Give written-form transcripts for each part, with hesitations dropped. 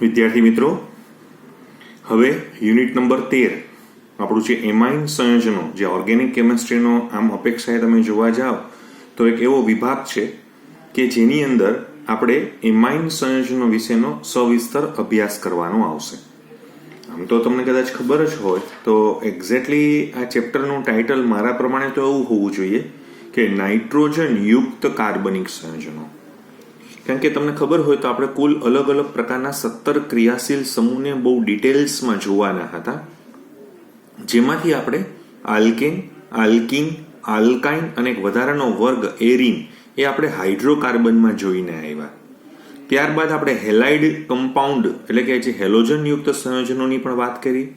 વિદ્યાર્થી મિત્રો, હવે યુનિટ નંબર 13 આપણું છે એમાઇન સંયોજનો, જે ઓર્ગેનિક કેમિસ્ટ્રીનો આમ અપેક્ષાએ તમે જોવા જાઓ તો એક એવો વિભાગ છે કે જેની અંદર આપણે એમાઇન સંયોજનો વિશેનો સવિસ્તર અભ્યાસ કરવાનો આવશે. આમ તો તમને કદાચ ખબર જ હોય તો એક્ઝેક્ટલી આ ચેપ્ટરનું ટાઇટલ મારા પ્રમાણે તો એવું હોવું જોઈએ કે નાઇટ્રોજન યુક્ત કાર્બનિક સંયોજનો. કારણ કે તમને ખબર હોય તો આપણે કુલ અલગ અલગ પ્રકારના 17 ક્રિયાશીલ સમૂહને બહુ ડિટેલ્સમાં જોવાના હતા, જેમાંથી આપણે આલ્કેન, આલ્કીન, આલ્કાઇન અને એક વધારાનો વર્ગ એરીન એ આપણે હાઇડ્રોકાર્બનમાં જોઈને આવ્યા. ત્યારબાદ આપણે હેલાઇડ કમ્પાઉન્ડ એટલે કે જે હેલોજન યુક્ત સંયોજનોની પણ વાત કરી.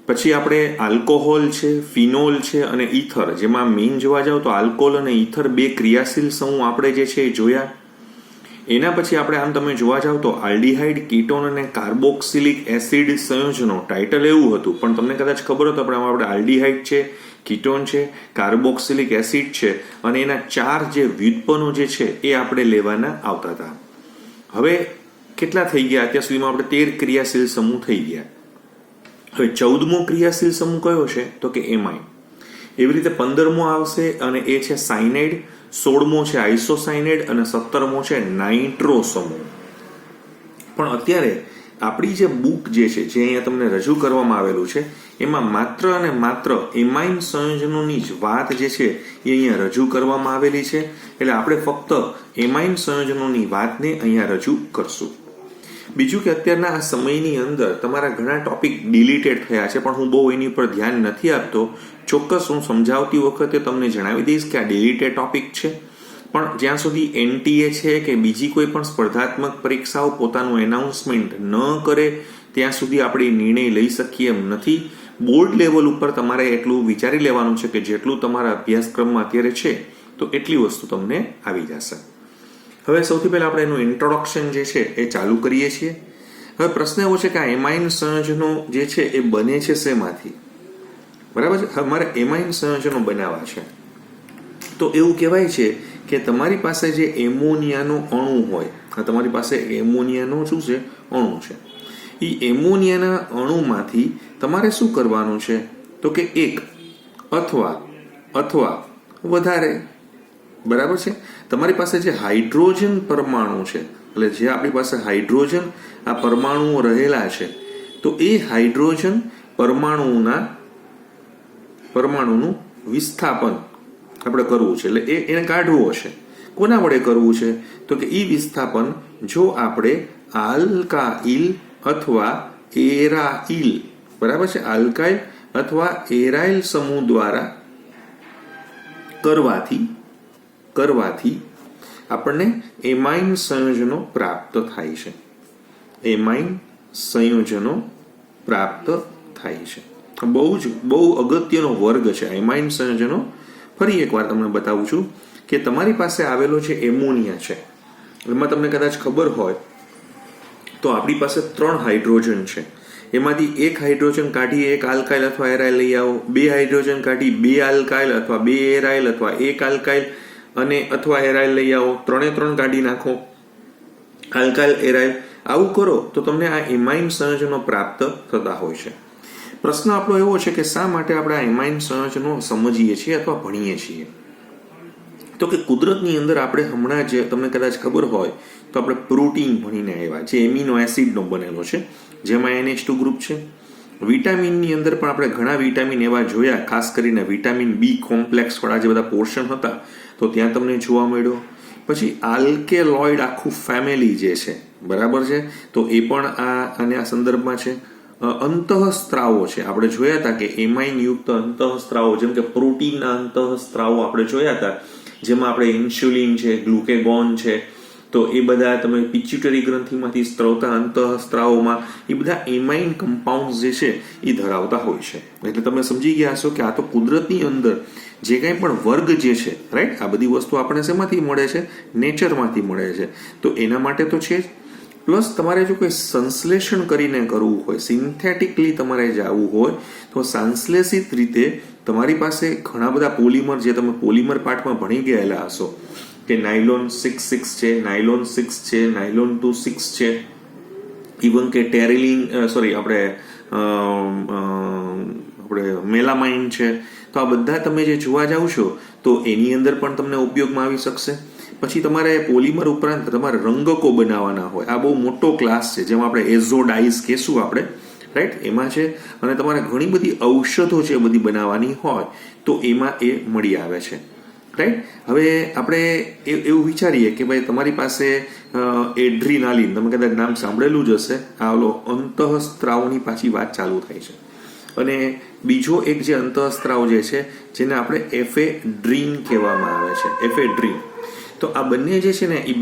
પછી આપણે આલ્કોહોલ છે, ફિનોલ છે અને ઈથર, જેમાં મેઇન જોવા જાવ તો આલ્કોહોલ અને ઈથર બે ક્રિયાશીલ સમૂહ આપણે જે છે એ જોયા. એના પછી આપણે આમ તમે જોવા જાવ તો આલ્ડીહાઇડ, કીટોન અને કાર્બોક્સિલિક એસિડ સંયોજનો, ટાઇટલ એવું હતું પણ તમને કદાચ ખબર હતો આપણે આલ્ડીહાઇડ છે, કીટોન છે, કાર્બોક્સિલિક એસિડ છે અને એના 4 જે વ્યુત્પન્નો જે છે એ આપણે લેવાના આવતા હતા. હવે કેટલા થઈ ગયા? અત્યાર સુધીમાં આપણે 13 ક્રિયાશીલ સમૂહ થઈ ગયા. હવે 14મો ક્રિયાશીલ સમૂહ કયો છે તો કે એમાઇન. એવી રીતે 15મો આવશે અને એ છે સાયનાઇડ, 16મો છે આઇસોસાયનાઇડ અને 17મો છે નાઇટ્રો સમૂહ. પણ અત્યારે આપણી જે બુક જે છે, જે અહીંયા તમને રજૂ કરવામાં આવેલું છે, એમાં માત્ર અને માત્ર એમાઇન સંયોજનોની જ વાત જે છે એ અહીંયા રજૂ કરવામાં આવેલી છે. એટલે આપણે ફક્ત એમાઇન સંયોજનોની વાતને અહીંયા રજૂ કરશું. બીજું કે અત્યારના આ સમયની અંદર તમારા ઘણા ટોપિક ડિલીટેડ થયા છે, પણ હું બહુ એની ઉપર ધ્યાન નથી આપતો. ચોક્કસ હું સમજાવતી વખતે તમને જણાવી દઈશ કે આ ડિલીટેડ ટોપિક છે, પણ જ્યાં સુધી એનટીએ છે કે બીજી કોઈ પણ સ્પર્ધાત્મક પરીક્ષાઓ પોતાનું એનાઉન્સમેન્ટ ન કરે ત્યાં સુધી આપણે નિર્ણય લઈ શકીએ એમ નથી. બોર્ડ લેવલ ઉપર તમારે એટલું વિચારી લેવાનું છે કે જેટલું તમારા અભ્યાસક્રમમાં અત્યારે છે તો એટલી વસ્તુ તમને આવી જશે. હવે સૌથી પહેલા આપણે એનું ઇન્ટ્રોડક્શન જે છે એ ચાલુ કરીએ છીએ. હવે પ્રશ્ન એવો છે કે આ એમાઇન સંયોજનો જે છે એ બને છે શેમાંથી? બરાબર છે. હવે મારે એમાઇન સંયોજનો બનાવવા છે તો એવું કહેવાય છે કે તમારી પાસે જે એમોનિયાનો અણુ હોય, તમારી પાસે એમોનિયાનો શું છે અણુ છે, એ એમોનિયાના અણુમાંથી તમારે શું કરવાનું છે તો કે એક અથવા વધારે, બરાબર છે, તમારી પાસે જે હાઇડ્રોજન પરમાણુ છે, એટલે જે આપણી પાસે હાઇડ્રોજન આ પરમાણુઓ રહેલા છે, તો એ હાઇડ્રોજન પરમાણુનું વિસ્થાપન આપણે કરવું છે. એટલે એને કાઢવું હશે. કોના વડે કરવું છે તો કે એ વિસ્થાપન જો આપણે આલ્કાઇલ અથવા એરાઇલ, બરાબર છે, આલ્કાઇલ અથવા એરાઇલ સમૂહ દ્વારા કરવાથી આપણને એમાઇન સંયોજનો પ્રાપ્ત થાય છે. એમાઇન સંયોજનો પ્રાપ્ત થાય છે. બહુ અગત્યનો વર્ગ છે એમાઇન સંયોજનો. ફરી એકવાર તમને બતાવું છું કે તમારી પાસે આવેલો છે એમોનિયા છે. એમાં તમને કદાચ ખબર હોય તો આપણી પાસે 3 હાઇડ્રોજન છે. એમાંથી એક હાઇડ્રોજન કાઢી એક આલ્કાઇલ અથવા એરાઇલ લઈ આવો, 2 હાઇડ્રોજન કાઢી 2 આલ્કાઇલ અથવા 2 એરાઇલ અથવા 1 આલ્કાઇલ અને અથવા એરાઇલ લઈ આવો, 3 કાઢી નાખો, આલ્કાઇલ એરાઇલ. આવું કરો તો તમને આ એમાઇન સંયોજનો પ્રાપ્ત થતા હોય છે. પ્રશ્ન આપણો એવો છે કે શા માટે આપણે આ એમાઇન સંયોજનો સમજીએ છીએ અથવા ભણીએ છીએ? તો કે કુદરતની અંદર આપણે હમણાં જે તમને કદાચ ખબર હોય તો આપણે પ્રોટીન ભણીને આવ્યા, જે એમિનો એસિડનો બનેલો છે, જેમાં NH2 ગ્રુપ છે. વિટામિનની અંદર પણ આપણે ઘણા વિટામિન એવા જોયા, ખાસ કરીને વિટામિન બી કોમ્પ્લેક્સ વાળા જે બધા પોર્શન હતા તો ત્યાં તમને જોવા મળ્યો. પછી આલ્કેલોઇડ આખું ફેમિલી જે છે, બરાબર છે, તો એ પણ આના સંદર્ભમાં છે. અંતઃસ્ત્રાવો છે, આપણે જોયા હતા કે એમાઇન યુક્ત અંતઃસ્ત્રાવો, જેમ કે પ્રોટીનના અંતઃસ્ત્રાવો આપણે જોયા હતા, જેમાં આપણે ઇન્સ્યુલિન છે, ગ્લુકેગોન છે, તો એ બધા તમે પિચ્યુટરી ગ્રંથિમાંથી સ્ત્રવતા અંતઃસ્ત્રાવોમાં એ બધા એમાઇન કમ્પાઉન્ડ જે છે એ ધરાવતા હોય છે. એટલે તમે સમજી ગયા હશો કે આ તો કુદરતની અંદર જે કંઈ પણ વર્ગ જે છે, રાઈટ, આ બધી વસ્તુ આપણને શેમાંથી મળે છે? નેચરમાંથી મળે છે. તો એના માટે તો છે જ. પ્લસ તમારે જો કોઈ સંશ્લેષણ કરીને કરવું હોય, સિન્થેટિકલી તમારે જવું હોય તો સંશ્લેષિત રીતે તમારી પાસે ઘણા બધા પોલિમર, જે તમે પોલિમર પાર્ટમાં ભણી ગયેલા હશો કે નાયલોન 6 છે, નાયલોન 6 છે, નાયલોન 2 6 છે, ઇવન કે ટેરેલિન આપણે મેલામાઇન છે, તો આ બધા તમે જે જોવા જાવ છો તો એની અંદર પણ તમને ઉપયોગમાં આવી શકશે. પછી તમારે પોલિમર ઉપરાંત તમારે રંગકો બનાવવાના હોય, આ બહુ મોટો ક્લાસ છે, જેમાં આપણે એઝોડાઇઝ કહેશું આપણે, રાઈટ, એમાં છે. અને તમારે ઘણી બધી ઔષધો છે બધી બનાવવાની હોય તો એમાં એ મળી આવે છે, રાઈટ. હવે આપણે એવું વિચારીએ કે ભાઈ તમારી પાસે એડ્રીનાલિન, તમે કદાચ નામ સાંભળેલું જ હશે, આ ઓલો અંતઃસ્ત્રાવની પાછી વાત ચાલુ થાય છે. અને બીજો એક જે અંતઃસ્ત્રાવ જે છે જેને આપણે એફેડ્રીન કહેવામાં આવે છે, એફેડ્રીન. તો આ બંને જે છે ને એ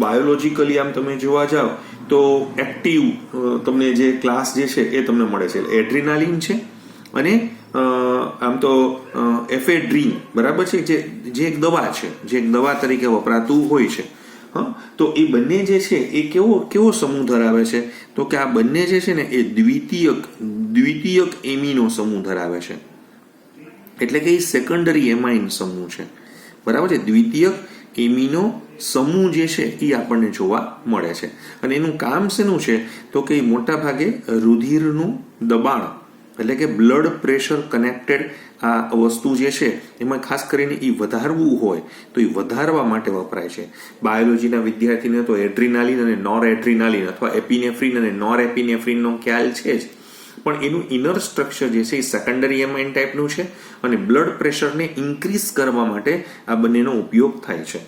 બાયોલોજીકલી આમ તમે જોવા જાઓ તો એક્ટિવ તમને જે ક્લાસ જે છે એ તમને મળે છે. એડ્રીનાલિન છે અને આમ તો એફેડ્રીન, બરાબર છે, જે એક દવા છે, જે એક દવા તરીકે વપરાતું હોય છે. તો એ બંને જે છે એ કેવો સમૂહ ધરાવે છે, તો કે આ બંને જે છે ને એ દ્વિતીયક એમિનો સમૂહ ધરાવે છે. એટલે કે એ સેકન્ડરી એમાઇન સમૂહ છે, બરાબર છે. દ્વિતીયક એમિનો સમૂહ જે છે એ આપણને જોવા મળે છે. અને એનું કામ શેનું છે તો કે મોટા ભાગે રુધિરનું દબાણ, એટલે કે બ્લડ પ્રેશર કનેક્ટેડ આ વસ્તુ જે છે એમાં ખાસ કરીને એ વધારવું હોય તો એ વધારવા માટે વપરાય છે. બાયોલોજીના વિદ્યાર્થીને તો એડ્રીનાલિન અને નોર એડ્રીનાલિન અથવા એપિનેફ્રિન અને નોર એપિનેફ્રિનનો ખ્યાલ છે જ, પણ એનું ઇનર સ્ટ્રક્ચર જે છે એ સેકન્ડરી એમાઇન ટાઈપનું છે અને બ્લડ પ્રેશરને ઇન્ક્રીઝ કરવા માટે આ બંનેનો ઉપયોગ થાય છે.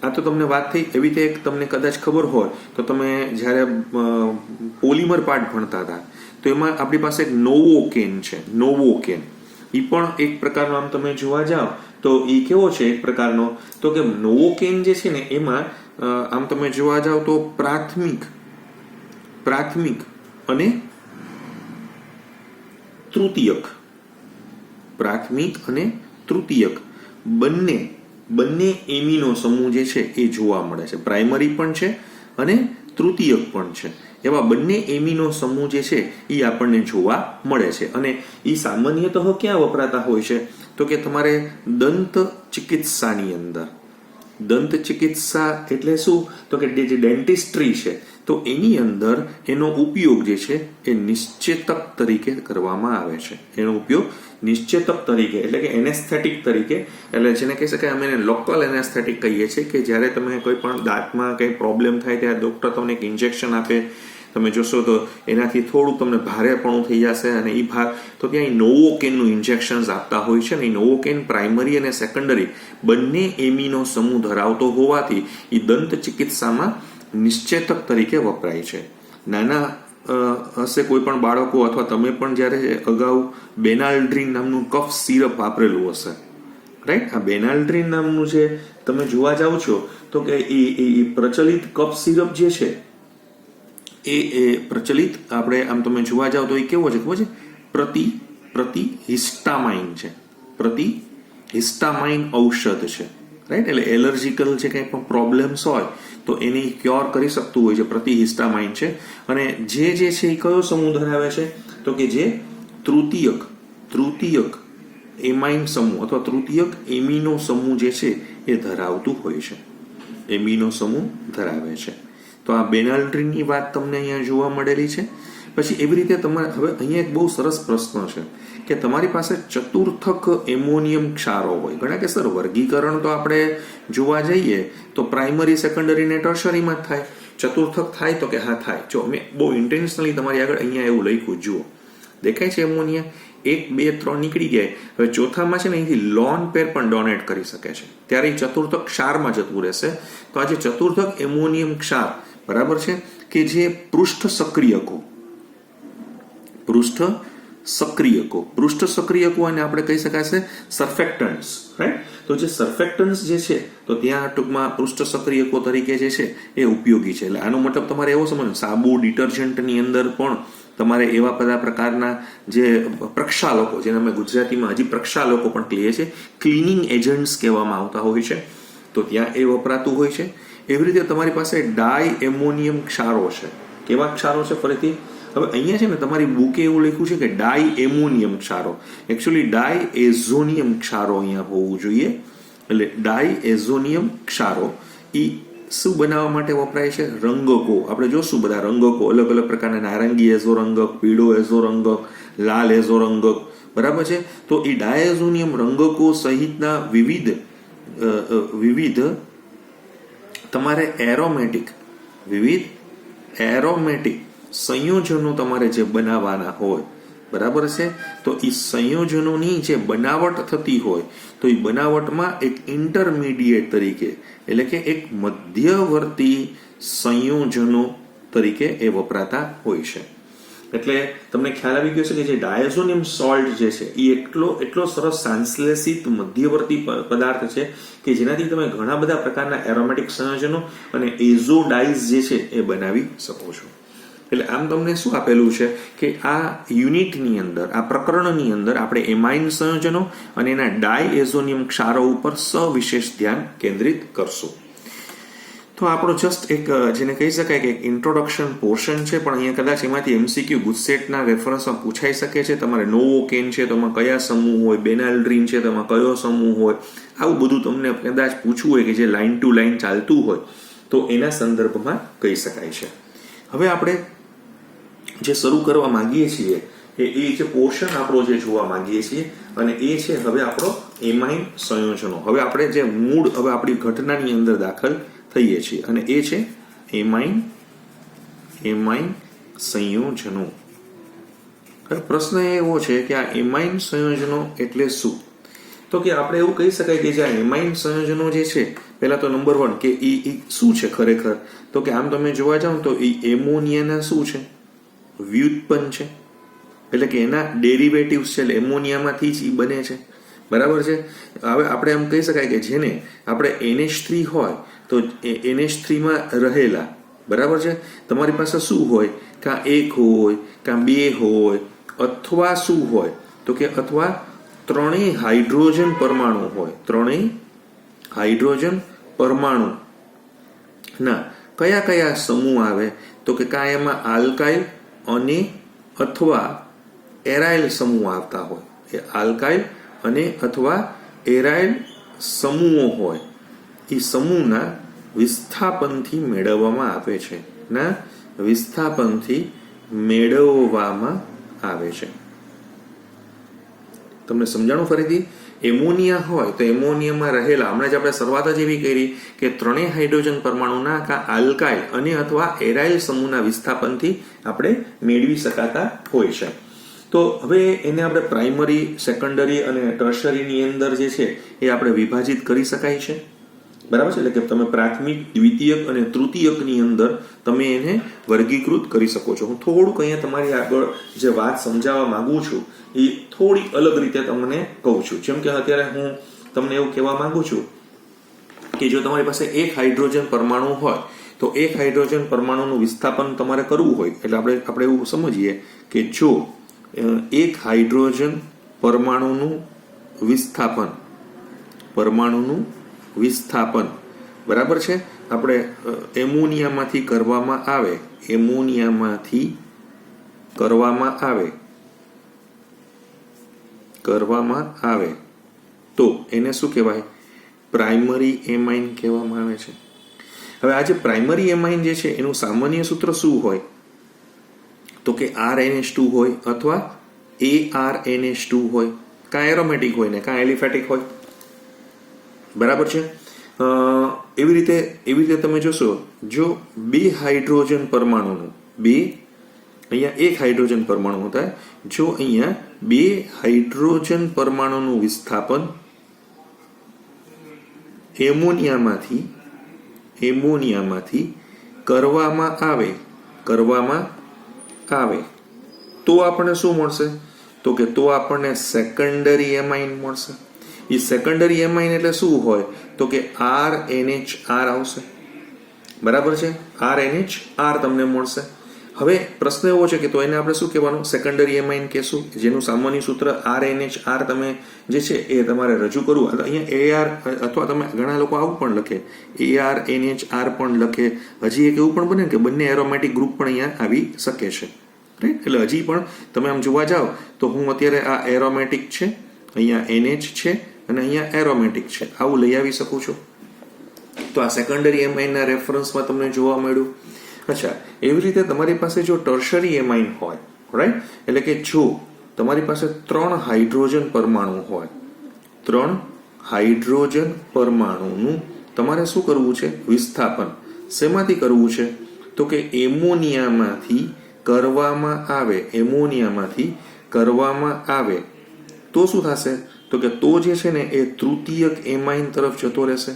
આ તો તમને વાત થઈ. એવી રીતે એક તમને કદાચ ખબર હોય તો તમે જ્યારે પોલિમર પાર્ટ ભણતા હતા તો એમાં આપણી પાસે એક નોવોકેન છે. નોવોકેન એ પણ એક પ્રકારનો, આમ તમે જોવા જાઓ તો એ કેવો છે એક પ્રકારનો, તો કે નોવોકેન જે છે ને એમાં આમ તમે જોવા જાઓ તો પ્રાથમિક અને તૃતીયક, પ્રાથમિક અને તૃતીયક બંને એમિનો સમૂહ જે છે એ જોવા મળે છે. પ્રાઇમરી પણ છે અને તૃતીયક પણ છે. એવા બંને એમિનો સમૂહ જે છે એ આપણને જોવા મળે છે. અને એ સામાન્યતઃ ક્યાં વપરાતા હોય છે તો કે તમારે દંત ચિકિત્સાની અંદર. દંત ચિકિત્સા એટલે શું તો કે જે ડેન્ટિસ્ટ્રી છે તો એની અંદર એનો ઉપયોગ જે છે એ નિશ્ચેતક તરીકે કરવામાં આવે છે. એનો ઉપયોગ નિશ્ચેતક તરીકે એટલે કે એનેસ્થેટિક તરીકે, એટલે જેને કહી શકાય અમે એને લોકલ એનેસ્થેટિક કહીએ છીએ, કે જ્યારે તમે કોઈ પણ દાંતમાં કંઈ પ્રોબ્લેમ થાય ત્યારે ડૉક્ટર તમને એક ઇન્જેક્શન આપે, તમે જોશો તો એનાથી થોડું તમને ભારેપણું થઈ જશે અને એ તો ત્યાં નોવોકેનનું ઇન્જેક્શન્સ આપતા હોય છે. ને નોવોકેન પ્રાઇમરી અને સેકન્ડરી બંને એમિનો સમૂહ ધરાવતો હોવાથી એ દંત ચિકિત્સામાં નિશ્ચેતક તરીકે વપરાય છે. નાના હશે કોઈ પણ બાળકો અથવા તમે પણ જ્યારે અગાઉ બેનાલ્ડ્રીન નામનું કફ સિરપ વાપરેલું હશે, રાઈટ. આ બેનાલ્ડ્રીન નામનું જે તમે જોવા જાઓ છો તો કે એ પ્રચલિત કફ સિરપ જે છે એ પ્રચલિત આપણે આમ તમે જોવા જાઓ તો એ કેવો છે ખબર છે, પ્રતિહિસ્ટામાઇન છે. પ્રતિહિસ્ટામાઇન ઔષધ છે, રાઈટ. એટલે એલર્જીકલ જે કંઈ પણ પ્રોબ્લેમ્સ હોય તો એની ક્યોર કરી શકતું હોય છે, પ્રતિહિસ્ટામાઇન છે. અને જે છે એ કયો સમૂહ ધરાવે છે તો કે જે તૃતીયક એમાઇન સમૂહ અથવા તૃતીયક એમિનો સમૂહ જે છે એ ધરાવતું હોય છે, એમિનો સમૂહ ધરાવે છે. તો આ બેનાલ્ડ્રીનની વાત તમને અહીંયા જોવા મળેલી છે. પછી એવી રીતે તમારે હવે અહીંયા એક બહુ સરસ પ્રશ્ન છે કે તમારી પાસે ચતુર્થક એમોનિયમ ક્ષારો હોય. ઘણા કે સર વર્ગીકરણ તો આપણે જોવા જઈએ તો પ્રાઇમરી, સેકન્ડરી ને ટર્શરીમાં જ થાય. ચતુર્થક થાય તો કે હા થાય. જો મેં બહુ ઇન્ટેન્શનલી તમારી આગળ અહીંયા એવું લખ્યું, જુઓ દેખાય છે એમોનિયા 1, 2, 3 નીકળી ગયા. હવે ચોથામાં છે ને અહીંથી લોન પેર પણ ડોનેટ કરી શકે છે, ત્યારે ચતુર્થક ક્ષારમાં જતું રહેશે. તો આ જે ચતુર્થક એમોનિયમ ક્ષાર, બરાબર છે, કે જે પૃષ્ઠ સક્રિયકો અને આપણે કહી શકાશે સર્ફેક્ટન્ટ્સ, રાઈટ. તો જે સર્ફેક્ટન્ટ્સ જે છે તો ત્યાં ટૂંકમાં પૃષ્ઠ સક્રિયકો તરીકે જે છે એ ઉપયોગી છે. એટલે આનો મતલબ તમારે એવો સમજવાનો, સાબુ, ડિટર્જન્ટની અંદર પણ તમારે એવા બધા પ્રકારના જે પ્રક્ષાલકો, જેને અમે ગુજરાતીમાં હજી પ્રક્ષાલકો પણ કહીએ છીએ, ક્લિનિંગ એજન્ટ્સ કહેવામાં આવતા હોય છે, તો ત્યાં એ વપરાતું હોય છે. એવી રીતે તમારી પાસે ડાય એમોનિયમ ક્ષારો છે. કેવા ક્ષારો છે ફરીથી? હવે અહીંયા છે ને તમારી બુકે એવું લખ્યું છે કે ડાય એમોનિયમ ક્ષારો, એકચ્યુઅલી ડાય એઝોનિયમ ક્ષારો અહીંયા હોવું જોઈએ. એટલે ડાય એઝોનિયમ ક્ષારો એ શું બનાવવા માટે વપરાય છે? રંગકો. આપણે જોશું બધા રંગકો, અલગ અલગ પ્રકારના, નારંગી એઝો રંગક, પીળો એઝો રંગક, લાલ એઝો રંગક, બરાબર છે. તો એ ડાયઝોનિયમ રંગકો સહિતના વિવિધ તમારે વિવિધ એરોમેટિક સંયોજનો તમારે જે બનાવવાના હોય, બરાબર છે. તો એ સંયોજનોની જે બનાવટ થતી હોય, તો એ બનાવટમાં એક ઇન્ટરમીડિયેટ તરીકે, એટલે કે એક મધ્યવર્તી સંયોજનો તરીકે એ વપરાતા હોય છે. એટલે તમને ખ્યાલ આવી ગયો છે કે જે ડાયઝોનિયમ સોલ્ટ જે છે એ એટલો સરસ સંશ્લેષિત મધ્યવર્તી પદાર્થ છે કે જેનાથી તમે ઘણા બધા પ્રકારના એરોમેટિક સંયોજનો અને એઝોડાઇઝ જે છે એ બનાવી શકો છો. એટલે આમ તમને શું આપેલું છે કે આ યુનિટની અંદર, આ પ્રકરણની અંદર આપણે એમાઇન સંયોજનો અને એના ડાયએઝોનિયમ ક્ષારો ઉપર સવિશેષ ધ્યાન કેન્દ્રિત કરશું. તો આપણો જસ્ટ એક જેને કહી શકાય કે એક ઇન્ટ્રોડક્શન પોર્શન છે, પણ અહીંયા કદાચ એમાંથી એમસીક્યુ ગુજસેટના રેફરન્સમાં પૂછાઈ શકે છે. તમારે નોવોકેન છે તો એમાં કયા સમૂહ હોય, બેનાલ્ડ્રીન છે તો એમાં કયો સમૂહ હોય, આવું બધું તમને કદાચ પૂછવું હોય કે જે લાઇન ટુ લાઇન ચાલતું હોય તો એના સંદર્ભમાં કહી શકાય છે. હવે આપણે જે શરૂ કરવા માંગીએ છીએ એ જે પોર્શન આપણો જે જોવા માંગીએ છીએ અને એ છે હવે આપણો એમાઇન સંયોજનો. હવે આપણે જે મૂળ હવે આપણી ઘટનાની અંદર દાખલ થઈએ છીએ અને એ છે એમાઇન સંયોજનો. હવે પ્રશ્ન એવો છે કે આ એમાઇન સંયોજનો એટલે શું? તો કે આપણે એવું કહી શકાય કે જે આ એમાઇન સંયોજનો જે છે, પહેલા તો નંબર 1 કે એ શું છે ખરેખર? તો કે આમ તમે જોવા જાઓ તો એ એમોનિયાના શું છે? વ્યુત્પન્ન છે. એટલે કે એના ડેરિવેટિવ્સ છે, એટલે એમોનિયામાંથી જ એ બને છે, બરાબર છે. હવે આપણે એમ કહી શકાય કે જેને આપણે NH3 હોય તો NH3માં રહેલા, બરાબર છે, તમારી પાસે શું હોય? કાં 1 હોય, કાં 2 હોય, અથવા શું હોય? તો કે અથવા 3 હાઇડ્રોજન પરમાણુ હોય. 3 હાઇડ્રોજન પરમાણુ ના કયા સમૂહ આવે? તો કે કાં એમાં આલ્કાઇલ અને અથવા એરાઇલ સમૂહ આવતા હોય. એ આલ્કાઇલ અને અથવા એરાઇલ સમૂહો હોય. એ સમૂહના વિસ્થાપનથી મેળવવામાં આવે છે. તમને સમજાણું ફરીથી? એમોનિયા હોય તો એમોનિયામાં રહેલા, હમણાં જ આપણે શરૂઆત જ એવી કરી કે 3 હાઇડ્રોજન પરમાણુના કાં આલ્કાઇલ અને અથવા એરાઇલ સમૂહના વિસ્થાપનથી આપણે મેળવી શકાતા હોય છે. તો હવે એને આપણે પ્રાઇમરી, સેકન્ડરી અને ટર્શરીની અંદર જે છે એ આપણે વિભાજિત કરી શકાય છે, બરાબર છે. એટલે કે તમે પ્રાથમિક, દ્વિતીયક અને તૃતીયકની અંદર તમે એને વર્ગીકૃત કરી શકો છો. હું થોડુંક અહીંયા તમારી આગળ જે વાત સમજાવવા માંગુ છું એ થોડી અલગ રીતે તમને કહું છું. જેમ કે અત્યારે હું તમને એવું કહેવા માંગુ છું કે જો તમારી પાસે 1 હાઇડ્રોજન પરમાણુ હોય તો 1 હાઇડ્રોજન પરમાણુનું વિસ્થાપન તમારે કરવું હોય એટલે આપણે એવું સમજીએ કે જો 1 હાઇડ્રોજન પરમાણુનું વિસ્થાપન, બરાબર છે, આપણે એમોનિયામાંથી કરવામાં આવે તો એને શું કહેવાય? પ્રાઇમરી એમાઇન કહેવામાં આવે છે. હવે આ જે પ્રાઇમરી એમાઇન જે છે એનું સામાન્ય સૂત્ર શું હોય? તો કે RNH2 હોય અથવા ARNH2 હોય. કાં એરોમેટિક હોય ને કાં એલિફેટિક હોય, બરાબર છે. એવી રીતે તમે જોશો, જો 2 હાઇડ્રોજન પરમાણુનું અહીંયા 1 હાઇડ્રોજન પરમાણુ હતા, જો અહીંયા 2 હાઇડ્રોજન પરમાણુનું વિસ્થાપન એમોનિયામાંથી કરવામાં આવે તો આપણને શું મળશે? તો કે તો આપણને સેકન્ડરી એમાઇન મળશે. એ સેકન્ડરી એમાઇન એટલે શું હોય? તો કે RNHR આવશે, બરાબર છે. RNHR તમને મળશે. હવે પ્રશ્ન એવો છે કે તો એને આપણે શું કહેવાનું? સેકન્ડરી એમાઇન કહેશું, જેનું સામાન્ય સૂત્ર RNHR તમે જે છે એ તમારે રજૂ કરવું. અહીંયા AR અથવા તમે ઘણા લોકો આવું પણ લખે, ARNHR પણ લખે. હજી એક એવું પણ બને કે બંને એરોમેટિક ગ્રુપ પણ અહીંયા આવી શકે છે, રાઈટ. એટલે હજી પણ તમે આમ જોવા જાઓ તો હું અત્યારે આ એરોમેટિક છે, અહીંયા NH છે અને અહીંયા એરોમેટિક છે, આવું લઈ આવી શકું છું. તો આ સેકન્ડરી એમાઇનના રેફરન્સમાં તમને જોવા મળ્યું. અચ્છા, એવી રીતે તમારી પાસે જો ટર્શરી એમાઇન હોય, રાઈટ, એટલે કે જો તમારી પાસે 3 હાઇડ્રોજન પરમાણુ હોય, 3 હાઇડ્રોજન પરમાણુનું તમારે શું કરવું છે? વિસ્થાપન. શેમાંથી કરવું છે? તો કે એમોનિયામાંથી કરવામાં આવે. એમોનિયામાંથી કરવામાં આવે તો શું થશે? તો કે તો જે છે ને એ તૃતીયક એમાઇન તરફ જતો રહેશે.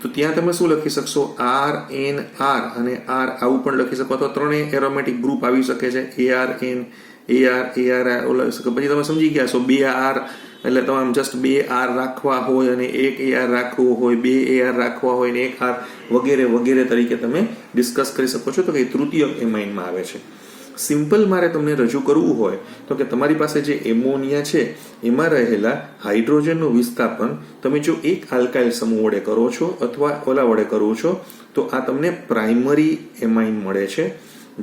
તો ત્યાં તમે શું લખી શકશો? RNR અને R આવું પણ લખી શકો, અથવા 3 એરોમેટિક ગ્રુપ આવી શકે છે, ARN, AR ઓલા શકે. પછી તમે સમજી ગયા છો 2 R એટલે તમારે જસ્ટ 2 R રાખવા હોય અને 1 AR રાખવું હોય, 2 AR રાખવા હોય ને 1 R વગેરે વગેરે તરીકે તમે ડિસ્કસ કરી શકો છો. તો કે તૃતીયક એમાઇનમાં આવે છે. સિમ્પલ મારે તમને રજૂ કરવું હોય તો કે તમારી પાસે જે એમોનિયા છે એમાં રહેલા હાઇડ્રોજનનું વિસ્થાપન તમે જો એક આલ્કાઇલ સમૂહ વડે કરો છો અથવા ઓલા વડે કરો છો તો આ તમને પ્રાઇમરી એમાઇન મળે છે.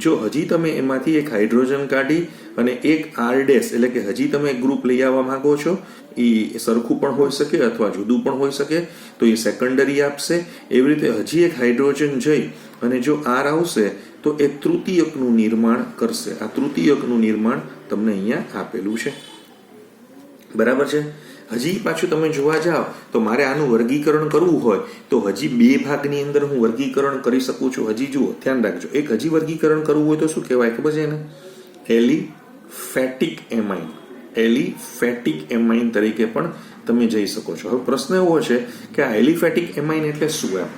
જો હજી તમે એમાંથી એક હાઇડ્રોજન કાઢી અને એક R ડેશ એટલે કે હજી તમે એક ગ્રુપ લઈ આવવા માંગો છો, એ સરખું પણ હોઈ શકે અથવા જુદું પણ હોઈ શકે, તો એ સેકન્ડરી આપશે. એવી રીતે હજી એક હાઇડ્રોજન જઈ અને જો R આવશે તો એ તૃતીયકનું નિર્માણ કરશે. આ તૃતીયકનું નિર્માણ તમને અહીંયા આપેલું છે. બરાબર છે. હજી પાછું તમે જોવા જાઓ તો મારે આનું વર્ગીકરણ કરવું હોય તો હજી 2 ભાગની અંદર હું વર્ગીકરણ કરી શકું છું. હજી જુઓ, ધ્યાન રાખજો, એક હજી વર્ગીકરણ કરવું હોય તો શું કહેવાય ખબર છે એને? Aliphatic amine. એલિફેટિક એમાઇન તરીકે પણ તમે જઈ શકો છો. હવે પ્રશ્ન એવો છે કે આ એલિફેટિક એમાઇન એટલે શું એમ?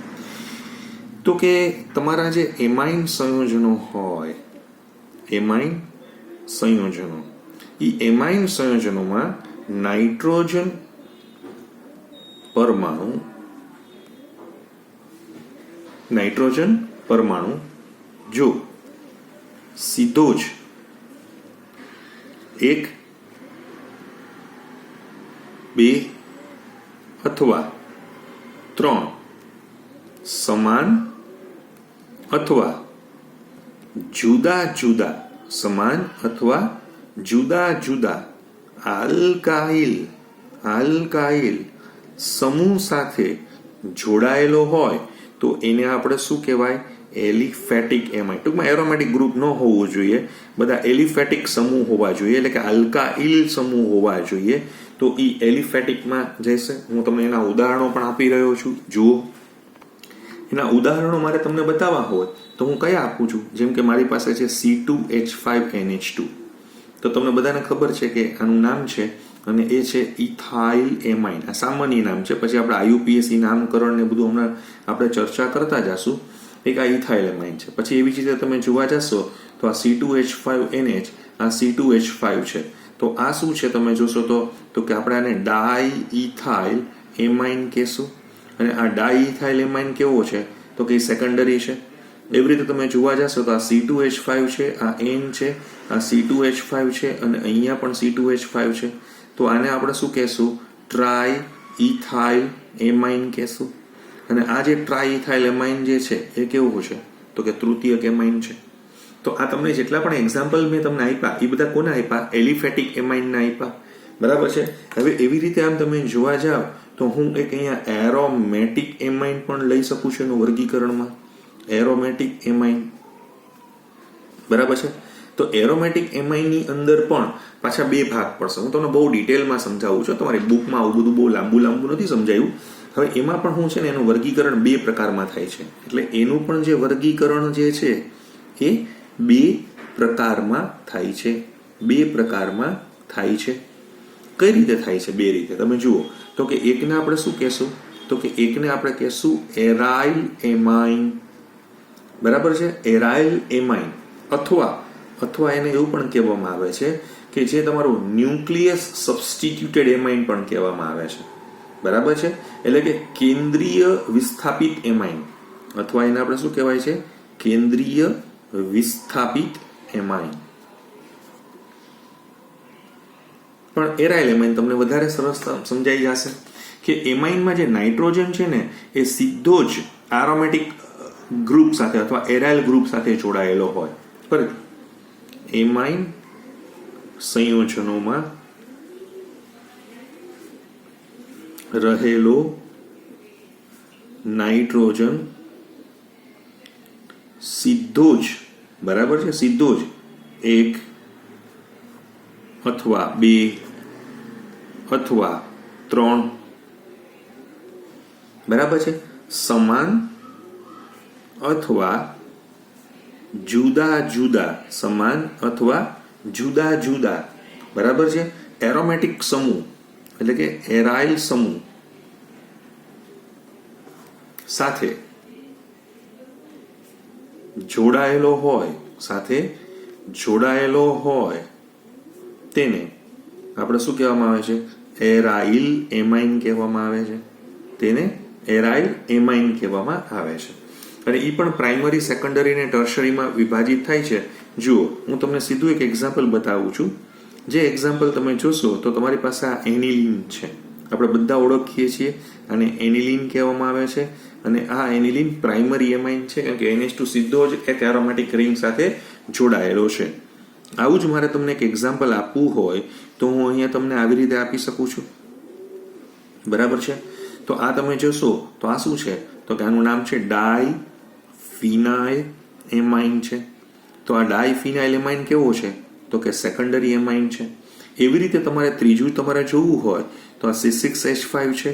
તો કે તમારા જે એમાઇન સંયોજનો હોય, એમાઇન સંયોજનો, એ એમાઇન સંયોજનોમાં નાઇટ્રોજન પરમાણુ જો સીધો જ 1, 2 અથવા 3 સમાન અથવા જુદા જુદા સમાન અથવા જુદા જુદા આલ્કાઇલ સમૂહ સાથે જોડાયેલો હોય તો એને આપણે શું કહેવાય? Aliphatic amine. ટૂંકમાં એરોમેટિક ગ્રુપ ન હોવું જોઈએ, બધા એલિફેટિક સમૂહ હોવા જોઈએ, એટલે કે આલ્કાઇલ સમૂહ હોવા જોઈએ. તો એ એલિફેટિકમાં જશે. હું તમને એના ઉદાહરણો પણ આપી રહ્યો છું. જુઓ, એના ઉદાહરણો મારે તમને બતાવવા હોય તો હું કયા આપું છું? જેમ કે મારી પાસે છે C2H5NH2. તો તમને બધાને ખબર છે કે આનું નામ છે અને એ છે ઇથાઇલ એમાઇન. આ સામાન્ય નામ છે, પછી આપણે IUPAC નામકરણ ને બધું હમણાં આપણે ચર્ચા કરતા જશું. એક આ ઇથાઇલ એમાઇન છે. પછી એવી જ રીતે તમે જોવા જશો તો આ C2H5NH, આ C2H5 છે. તો આ શું છે તમે જોશો તો કે આપણે આને ડાઇઇથાઇલ એમાઇન કહેશું. અને આ ડાઇઇથાઇલ એમાઇન કેવો છે? તો કે સેકન્ડરી છે. એવી રીતે તમે જોવા જશો તો આ C2H5 છે, આ N છે, આ C2H5 છે અને અહીંયા પણ C2H5 છે. તો આને આપણે શું કહેશું? ટ્રાઇઇથાઇલ એમાઇન કહેશું. અને આ જે ટ્રાઇઇથાઇલ એમાઇન જે છે એ કેવું છે? તો કે તૃતીયક એમાઇન છે. તો આ તમને જેટલા પણ એક્ઝામ્પલ મેં તમને આપ્યા એ બધા કોને આપ્યા? એલિફેટિક એમાઇનના આપ્યા. બરાબર છે. હવે એવી રીતે આમ તમે જોવા જાઓ તો હું એક અહીંયા એરોમેટિક એમાઇન પણ લઈ શકું છું એનું વર્ગીકરણમાં. Aromatic amine. બરાબર છે. તો એરોમેટિક એમાઇનની અંદર પણ પાછા 2 ભાગ પડશે. હું તમને બહુ ડિટેલમાં સમજાવું છું, તમારી બુકમાં આવું બધું બહુ લાંબુ નથી સમજાયું. હવે એમાં પણ હું છે ને એનું વર્ગીકરણ 2 પ્રકારમાં થાય છે. એટલે એનું પણ જે વર્ગીકરણ જે છે એ 2 પ્રકારમાં થાય છે. 2 પ્રકારમાં થાય છે. કઈ રીતે થાય છે? 2 રીતે. તમે જુઓ તો કે એકને આપણે શું કહેશું? તો કે એકને આપણે કહેશું એરાઇલ એમાઇન. બરાબર છે. એરાઇલ એમાઇન અથવા એને એવું પણ કહેવામાં આવે છે કે જે તમારું ન્યુક્લિયસ સબસ્ટિટ્યુટેડ એમાઇન પણ કહેવામાં આવે છે. બરાબર છે. એટલે કે કેન્દ્રીય વિસ્થાપિત એમાઇન, અથવા એને આપણે શું કહેવાય છે? કેન્દ્રીય વિસ્થાપિત એમાઇન. પણ એરાઇલ એમાઇન તમને વધારે સરસ સમજાઈ જશે કે એમાઇનમાં જે નાઇટ્રોજન છે ને એ સીધો જ એરોમેટિક ગ્રુપ સાથે અથવા એરાઇલ ગ્રુપ સાથે જોડાયેલો હોય. ફરીથી, એમાઇન સંયોજનોમાં રહેલો નાઇટ્રોજન સીધો જ, બરાબર છે, સીધો જ 1 અથવા 2 અથવા 3, બરાબર છે, સમાન અથવા જુદા જુદા, સમાન અથવા જુદા જુદા, બરાબર છે, એરોમેટિક સમૂહ એટલે કે એરાઇલ સમૂહ સાથે જોડાયેલો હોય તેને આપણે શું કહેવામાં આવે છે? એરાઇલ એમાઇન કહેવામાં આવે છે. તેને એરાઇલ એમાઇન કહેવામાં આવે છે. અને એ પણ પ્રાઇમરી, સેકન્ડરી અને ટર્શરીમાં વિભાજિત થાય છે. જુઓ, હું તમને સીધું એક એક્ઝામ્પલ બતાવું છું. જે એક્ઝામ્પલ તમે જોશો તો તમારી પાસે આ એનિલિન છે. આપણે બધા ઓળખીએ છીએ અને એનિલિન કહેવામાં આવે છે. અને આ એનિલિન પ્રાઇમરી એમાઇન છે, કારણ કે NH2 સીધો જ એક એરોમેટિક રિંગ સાથે જોડાયેલો છે. આવું જ મારે તમને એક એક્ઝામ્પલ આપવું હોય તો હું અહીંયા તમને આવી રીતે આપી શકું છું, બરાબર છે. તો આ તમે જોશો તો આ શું છે? તો કે આનું નામ છે ડાયફિનાઇલ એમાઇન છે. તો આ ડાયફિનાઇલ એમાઇન કેવો છે? તો કે સેકન્ડરી એમાઇન છે. એવી રીતે તમારે ત્રીજું તમારે જોવું હોય તો આ C6H5 છે,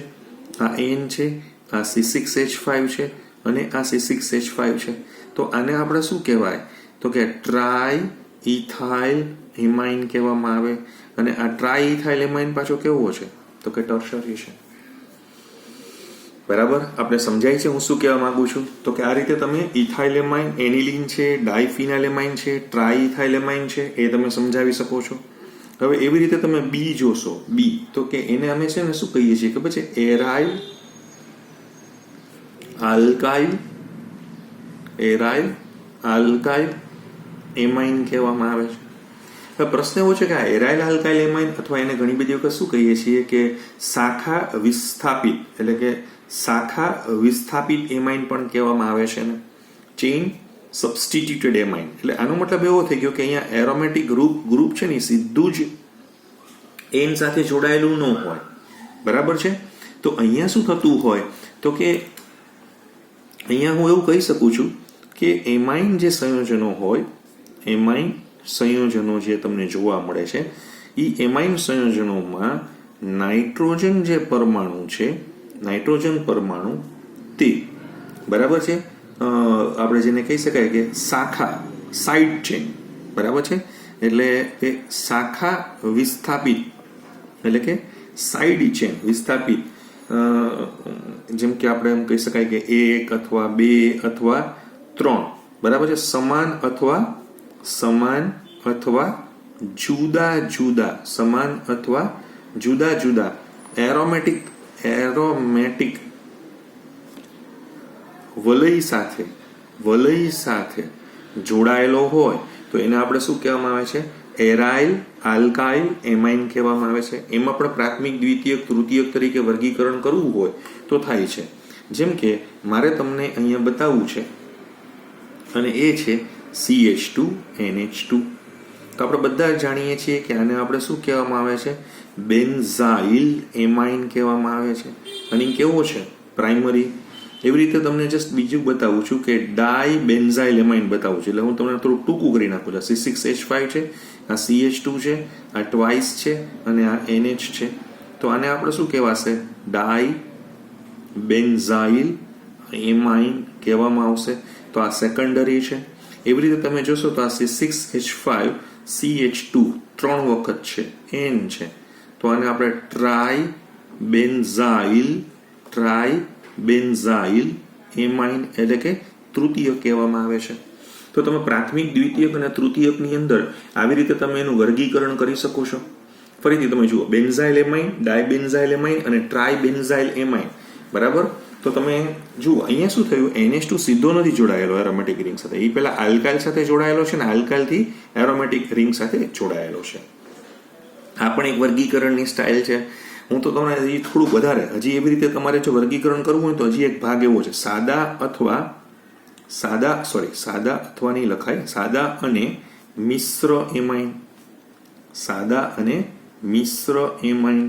આ N છે, આ C6H5 છે અને આ C6H5 છે. તો આને આપણે શું કહેવાય? તો કે ટ્રાય ઇથાઇલ એમાઇન કહેવામાં આવે. અને આ ટ્રાય ઇથાઇલ એમાઇન પાછો કેવો છે? તો કે ટર્શરી છે. બરાબર, આપણે સમજાય છે હું શું કહેવા માંગુ છું? તો કે આ રીતે તમે ઇથાઇલ એમાઇન, એનિલિન છે, ડાયફિનાઇલ એમાઇન છે, ટ્રાય ઇથાઇલ એમાઇન છે, એ તમે સમજાવી શકો છો. હવે એવી રીતે તમે બી જોશો, બી, તો કે એને અમે છે ને શું કહીએ છીએ કે પછી એરાઇલ આલ્કાઇલ એમાઇન કહેવામાં આવે છે. હવે પ્રશ્ન એવો છે કે આ એરાઇલ આલ્કાઇલ એમાઇન, અથવા એને ઘણી બધી વખત શું કહીએ છીએ કે શાખા વિસ્થાપિત, એટલે કે શાખા વિસ્થાપિત એમાઇન પણ કહેવામાં આવે છે ને, ચેઇન સબસ્ટિટ્યુટેડ એમાઇન. એટલે આનો મતલબ એવો થઈ ગયો કે અહીંયા એરોમેટિક ગ્રુપ છે ને સીધું જ એન સાથે જોડાયેલું ન હોય, બરાબર છે. તો અહીંયા શું થતું હોય તો કે અહીંયા હું એવું કહી શકું છું કે એમાઇન જે સંયોજનો હોય, એમાઇન સંયોજનો જે તમને જોવા મળે છે, એ એમાઇન સંયોજનોમાં નાઇટ્રોજન જે પરમાણુ છે, નાઇટ્રોજન પરમાણુ તે, બરાબર છે, આપણે જેને કહી શકાય કે શાખા, સાઇડ ચેન, બરાબર છે, એટલે કે શાખા વિસ્થાપિત, એટલે કે સાઇડ ચેન વિસ્થાપિત, જેમ કે આપણે એમ કહી શકાય કે 1 અથવા 2 અથવા 3, બરાબર છે, સમાન અથવા જુદા જુદા, સમાન અથવા જુદા જુદા એરોમેટિક વલય સાથે જોડાયેલો હોય તો એને આપણે શું કહેવામાં આવે છે? એરાઇલ આલ્કાઇલ એમાઇન કહેવામાં આવે છે. એમાં પણ પ્રાથમિક, દ્વિતીયક, તૃતીયક તરીકે વર્ગીકરણ કરવું હોય તો થાય છે. જેમ કે મારે તમને અહીંયા બતાવવું છે અને એ છે CH2NH2. તો આપણે બધા જાણીએ છીએ કે આને આપણે શું કહેવામાં આવે છે? બેન્ઝાઇલ એમાઇન કહેવામાં આવે છે. અને કેવો છે? પ્રાઇમરી. એવી રીતે તમને જસ્ટ બીજું બતાવું છું કે ડાય બેન્ઝાઇલ એમાઇન બતાવું છું. એટલે હું તમને થોડું ટૂંકું કરી નાખું છું. C6H5 છે, આ CH2 છે, આ ટ્વાઇસ છે અને આ NH છે. તો આને આપણે શું કહેવાશે? ડાય બેન્ઝાઇલ એમાઇન કહેવામાં આવશે. તો આ સેકન્ડરી છે. એવી રીતે તમે જોશો તો આ C6H5 CH2 3 વખત છે, N છે, તો આને આપણે ટ્રાય બેન્ઝાઇલ એમાઇન એટલે કે તૃતીયક કહેવામાં આવે છે. તો તમે પ્રાથમિક, દ્વિતીયક અને તૃતીયકની અંદર આવી રીતે તમે એનું વર્ગીકરણ કરી શકો છો. ફરીથી તમે જુઓ, બેન્ઝાઇલ એમાઇન, ડાયબેન્ઝાઇલ એમાઇન અને ટ્રાયબેન્ઝાઇલ એમાઇન, બરાબર. તો તમે જુઓ અહીંયા શું થયું? NH2 સીધો નથી જોડાયેલો એરોમેટિક રિંગ સાથે. એ પહેલા આલ્કાઇલ સાથે જોડાયેલો છે ને આલ્કાઇલથી એરોમેટિક રિંગ સાથે જોડાયેલો છે. આ પણ એક વર્ગીકરણની સ્ટાઇલ છે. હું તો તમને હજી થોડું વધારે, હજી એવી રીતે તમારે જો વર્ગીકરણ કરવું હોય તો હજી એક ભાગ એવો છે, સાદા અથવા નહીં લખાય, સાદા અને મિશ્ર એમાઇન. સાદા અને મિશ્ર એમાઇન.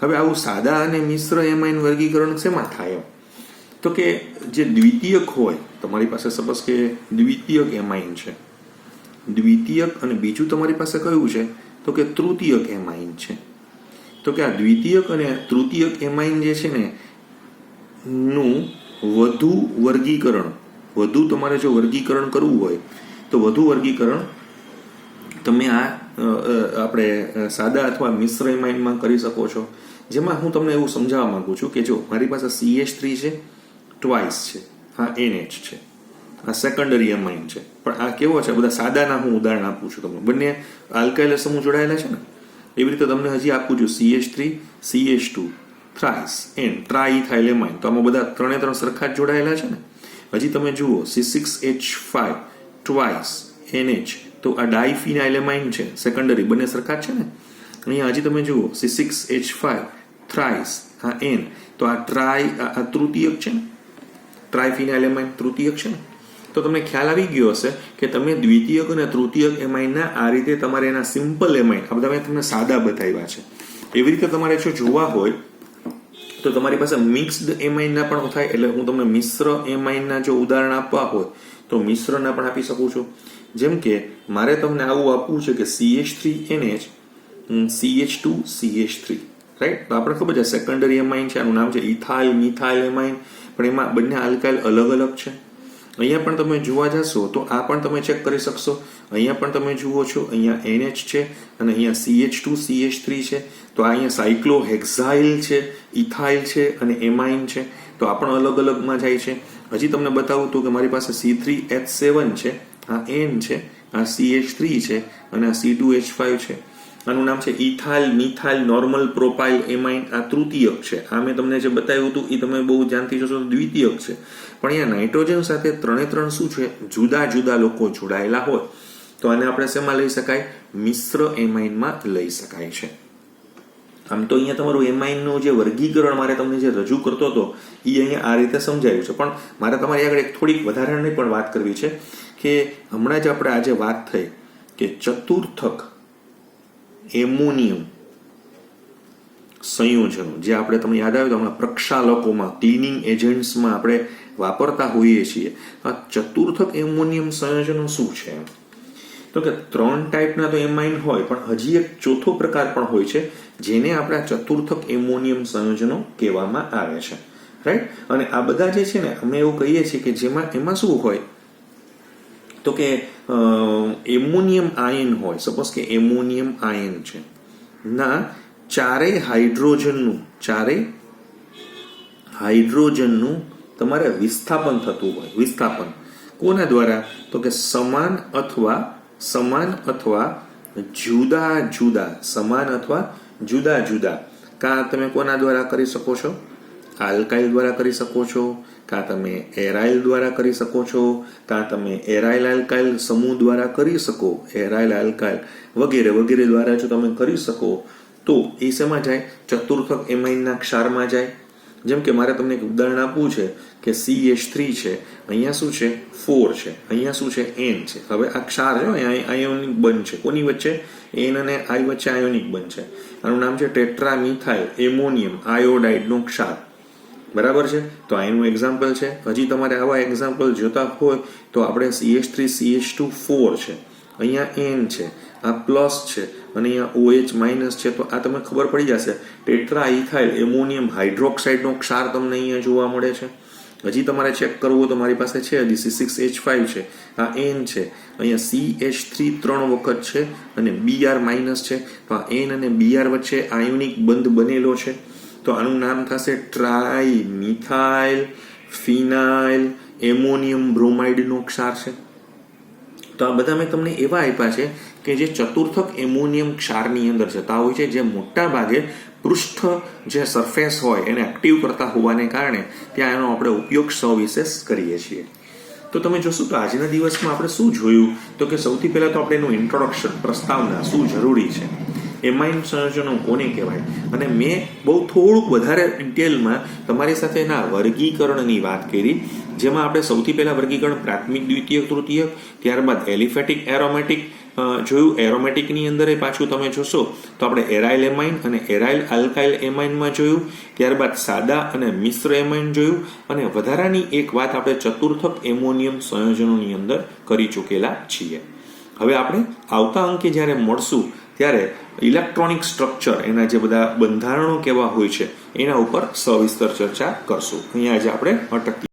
હવે આવું સાદા અને મિશ્ર એમાઇન વર્ગીકરણ શેમાં થાય? તો કે જે દ્વિતીયક હોય, તમારી પાસે સપોઝ કે દ્વિતીયક એમાઇન છે, દ્વિતીયક અને બીજું તમારી પાસે કયું છે તો કે તૃતીયક એમાઇન છે. તો કે આ દ્વિતીયક અને તૃતીયક એમાઇન જે છે ને નું વધુ વર્ગીકરણ, વધુ તમારે જો વર્ગીકરણ કરવું હોય તો વધુ વર્ગીકરણ તમે આ આપણે સાદા અથવા મિશ્ર એમાઇનમાં કરી શકો છો. જેમાં હું તમને એવું સમજાવવા માંગુ છું કે જો મારી પાસે CH3 છે, ટ્વાઇસ છે, આ NH છે, આ સેકન્ડરી એમાઇન છે, પણ આ કેવો છે, બધા સાદાના હું ઉદાહરણ આપું છું તમને. બંને આલ્કાઇલ સમૂહ જોડાયેલા છે ને, એવી રીતે તમને હજી આપું છું CH3, CH2, thrice, N, triethyl amine. તો આમાં બધા ત્રણે ત્રણ સરખા જ જોડાયેલા છે ને. હજી તમે જુઓ C6H5, ટ્વાઇસ, NH, તો આ ડાયફિનાઇલ એમાઇન છે, સેકન્ડરી, બંને સરખા જ છે ને. અહીંયા હજી તમે જુઓ C6H5, થ્રાઇસ, આ N, તો આ આ તૃતીયક છે ને, ટ્રાયફિનાઇલ એમાઇન તૃતીયક છે ને. તો તમને ખ્યાલ આવી ગયો હશે કે તમે દ્વિતીયક અને તૃતીયક એમાઇનના આ રીતે તમારે એના સિમ્પલ એમાઇન, આ બધા મેં તમને સાદા બતાવ્યા છે. એવી રીતે તમારે જો જોવા હોય તો તમારી પાસે મિક્સ્ડ એમાઇનના પણ થાય. એટલે હું તમને મિશ્ર એમાઇનના જો ઉદાહરણ આપવા હોય તો મિશ્રના પણ આપી શકું છું. જેમ કે મારે તમને આવું આપવું છે કે CH3NH, CH2 CH3, રાઈટ. તો આપણે ખબર છે સેકન્ડરી એમાઇન છે, આનું નામ છે ઇથાઇલ મિથાઇલ એમાઇન, પણ એમાં બંને આલ્કાઇલ અલગ અલગ છે. અહીંયા પણ તમે જોવા જશો તો આ પણ તમે ચેક કરી શકશો. અહીંયા પણ તમે જુઓ છો, અહીંયા NH છે અને અહીંયા CH2 CH3 છે. તો આ અહીંયા સાયક્લોહેક્સાઇલ છે, ઇથાઇલ છે અને એમાઇન છે. તો આ પણ અલગ અલગમાં જાય છે. હજી તમને બતાવું તો કે મારી પાસે C3H7 છે, આ N છે, આ CH3 છે અને આ C2H5 છે. આનું નામ છે ethyl methyl normal propyl amine, આ તૃતીયક છે. આ મેં તમને જે બતાવ્યું હતું એ તમે બહુ જાણતી જશો તો દ્વિતીયક છે. પણ અહીંયા નાઇટ્રોજન સાથે ત્રણ શું છે, જુદા જુદા લોકો જોડાયેલા હોય તો આને આપણે શેમાં લઈ શકાય, મિશ્ર એમાઇનમાં લઈ શકાય છે. આમ તો અહીંયા તમારું એમાઇનનું જે વર્ગીકરણ મારે તમને જે રજૂ કરતો હતો એ અહીંયા આ રીતે સમજાયું છે. પણ મારે તમારી આગળ એક થોડીક વધારાની પણ વાત કરવી છે કે હમણાં જ આપણે આજે વાત થઈ કે ચતુર્થક એમોનિયમ સંયોજનો જે આપણે તમને યાદ આવ્યું તો હમણાં પ્રક્ષાલકોમાં, ક્લિનિંગ એજન્ટ્સમાં આપણે વાપરતા હોઈએ છીએ. આ ચતુર્થક એમોનિયમ સંયોજનો શું છે? તો કે 3 ટાઈપના તો એમાઇન હોય, પણ હજી એક ચોથો પ્રકાર પણ હોય છે જેને આપણે ચતુર્થક એમોનિયમ સંયોજનો કહેવામાં આવે છે, રાઈટ. અને આ બધા જે છે ને અમે એવું કહીએ છીએ કે જેમાં એમાં શું હોય તો કે એમોનિયમ આયન હોય. સપોઝ કે એમોનિયમ આયન છે ના ચારેય હાઇડ્રોજનનું તમારે વિસ્થાપન થતું હોય. વિસ્થાપન કોના દ્વારા? તો કે સમાન અથવા જુદા જુદા કાં તમે કોના દ્વારા કરી શકો છો? આલ્કાઇલ દ્વારા કરી શકો છો, કાં તમે એરાઇલ દ્વારા કરી શકો છો, કાં તમે એરાઇલ આલ્કાઇલ સમૂહ દ્વારા કરી શકો, એરાઇલ આલ્કાઇલ વગેરે વગેરે દ્વારા જો તમે કરી શકો તો એ શેમાં જાય? ચતુર્થક એમાઇનના ક્ષારમાં જાય. જેમ કે મારે તમને એક ઉદાહરણ આપવું છે કે CH3 છે, અહીંયા શું છે 4 છે, અહીંયા શું છે N છે. હવે આ ક્ષાર છે, આયોનિક બંધ છે. કોની વચ્ચે? N અને I વચ્ચે આયોનિક બંધ છે. આનું નામ છે ટેટ્રામિથાઇલ એમોનિયમ આયોડાઇડનો ક્ષાર. બરાબર છે. તો આ એનું એક્ઝામ્પલ છે. હજી તમારે આવા એક્ઝામ્પલ જોતા હોય તો આપણે CH3 CH2 4 છે, અહીંયા N છે, આ પ્લસ છે અને અહીંયા OH માઇનસ છે. તો આ તમને ખબર પડી જશે. ટેટ્રાઇથાઇલ એમોનિયમ હાઇડ્રોક્સાઇડનો ક્ષાર તમને અહીંયા જોવા મળે છે. હજી તમારે ચેક કરવું તો મારી પાસે છે C6H5 છે, આ N છે, અહીંયા CH3 3 વખત છે અને Br માઇનસ છે. તો આ N અને Br વચ્ચે આયોનિક બંધ બનેલો છે. તો આનું નામ થશે ટ્રાઇમિથાઇલ ફિનાઇલ એમોનિયમ બ્રોમાઇડનો ક્ષાર છે. તો આ બધા મેં તમને એવા આપ્યા છે કે જે ચતુર્થક એમોનિયમ ક્ષારની અંદર જતા હોય છે, જે મોટા ભાગે પૃષ્ઠ જે સરફેસ હોય એને એક્ટિવ કરતા હોવાને કારણે ત્યાં એનો આપણે ઉપયોગ સવિશેષ કરીએ છીએ. તો તમે જોશો તો આજના દિવસમાં આપણે શું જોયું તો કે સૌથી પહેલા તો આપણે એનું ઇન્ટ્રોડક્શન, પ્રસ્તાવના, શું જરૂરી છે, એમાઇન સંયોજનો કોને કહેવાય, અને મેં બહુ થોડુંક વધારે ડિટેલમાં તમારી સાથે એના વર્ગીકરણની વાત કરી જેમાં આપણે સૌથી પહેલા વર્ગીકરણ પ્રાથમિક, દ્વિતીયક, તૃતીયક, ત્યારબાદ એલિફેટિક, એરોમેટિક જોયું. એરોમેટિકની અંદર પાછું તમે જોશો તો આપણે એરાઇલ એમાઇન અને એરાઇલ આલ્કાઇલ એમાઇનમાં જોયું. ત્યારબાદ સાદા અને મિશ્ર એમાઇન જોયું. અને વધારાની એક વાત આપણે ચતુર્થક એમોનિયમ સંયોજનોની અંદર કરી ચૂકેલા છીએ. હવે આપણે આવતા અંકે જ્યારે મળશું ત્યારે ઇલેક્ટ્રોનિક સ્ટ્રક્ચર, એના જે બધા બંધારણો કેવા હોય છે એના ઉપર સવિસ્તર ચર્ચા કરશું. અહીંયા આજે આપણે અટકીએ.